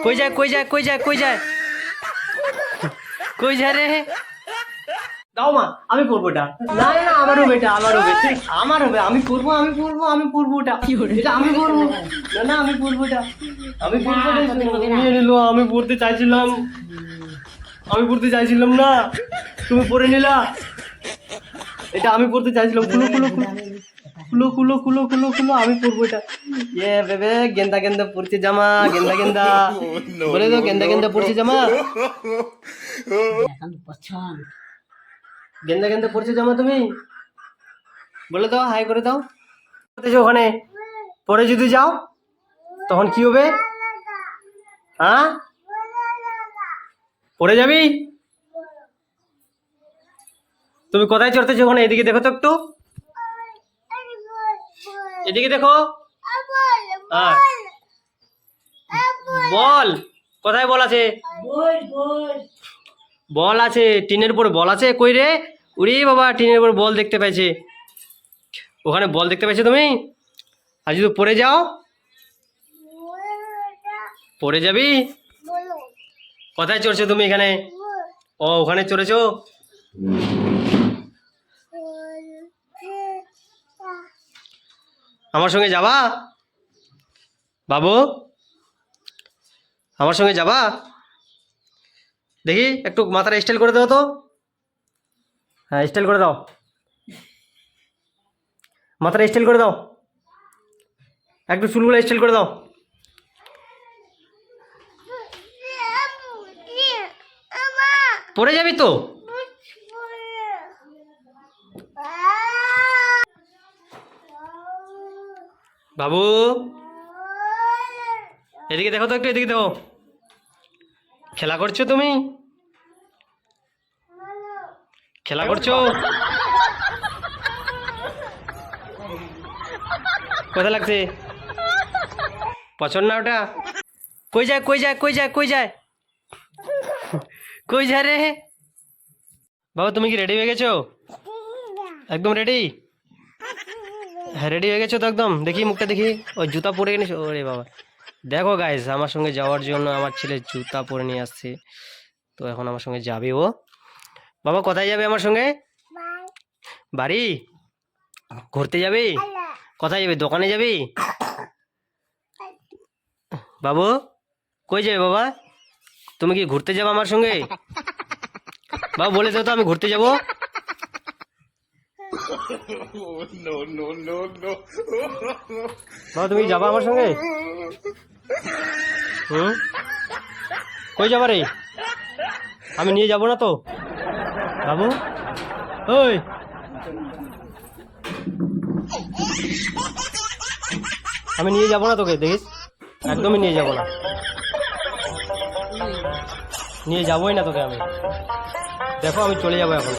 কই যায় কই যায় কই যায় কই যায় কই যায় রে? দাও মা, আমি পরবো এটা। না না না, আমার হবে এটা, আমার হবে, আমার হবে, আমি পরবো, আমি পরবো, আমি পরবো এটা, এটা আমি পরবো। না না, আমি পরবো এটা, আমি পরবো এটা। নিয়ে নিলো, আমি পড়তে চাইছিলাম, আমি পড়তে চাইছিলাম না, তুমি পরে নিলা। এটা আমি পড়তে চাইছিলাম। খুলো খুলো খুলো খুলো খুলো খুলো খুলো খুলো, আমি পরবো এটা। ইয়ে বেবে, গেন্দা গেন্দা পড়ছে জামা, গেন্দা গেন্দা বলে দাও, গেন্দা গেন্দা পড়ছে জামা, গেন্দা গেন্দা পড়ছে জামা, তুমি বলে দাও, হাই করে দাও। ওখানে পরে যদি যাও তখন কি হবে? হ্যাঁ, পড়ে যাবি? তুমি কোথায় চড়তেছো ওখানে? এদিকে দেখো তো একটু, এদিকে দেখো। হ্যাঁ, বল কোথায় বল আছে? বল আছে, টিনের উপর বল আছে। কই রে? উরি বাবা, টিনের উপর বল দেখতে পাইছে। ওখানে বল দেখতে পাইছো তুমি? আর যদি পড়ে যাও, পড়ে যাবি? কোথায় চড়ছো তুমি এখানে? ও, ওখানে চড়েছো। আমার সঙ্গে যাবা বাবু? আমার সঙ্গে যাবা? দেখি একটু মাথাটা স্টাইল করে দাও তো। হ্যাঁ, স্টাইল করে দাও, মাথাটা স্টাইল করে দাও, একটু চুলগুলো স্টাইল করে দাও। পড়ে যাবি তো। বাবু, এদিকে দেখো তো একটু, এদিকে দেখো। খেলা করছো তুমি? খেলা করছো? কোথায় লাগছে? পছন্দ না ওটা? কই যায় কই যায় কই যায় কই যায় কই যায় রে? বাবা, তুমি কি রেডি হয়ে গেছো? একদম রেডি? হ্যাঁ, রেডি হয়ে গেছো তো একদম? দেখি মুখটা দেখি। ওই জুতা পরে নিয়েছো? ওরে বাবা, দেখো গাইস, আমার সঙ্গে যাওয়ার জন্য আমার ছেলে জুতা পরে নিয়ে আসছে। তো এখন আমার সঙ্গে যাবে ও। বাবা, কোথায় যাবে আমার সঙ্গে? বাড়ি? ঘুরতে যাবি? কোথায় যাবি? দোকানে যাবি? বাবু, কই যাবে বাবা? তুমি কি ঘুরতে যাবো আমার সঙ্গে? বাবা বলে দাও তো, আমি ঘুরতে যাবো। বাবা, তুমি যাবা আমার সঙ্গে? কই যাবা রে? আমি নিয়ে যাবো না তো বাবু। ওই, আমি নিয়ে যাবো না তোকে, দেখিস, একদমই নিয়ে যাবো না, নিয়ে যাবোই না তোকে আমি। দেখো, আমি চলে যাবো এখন।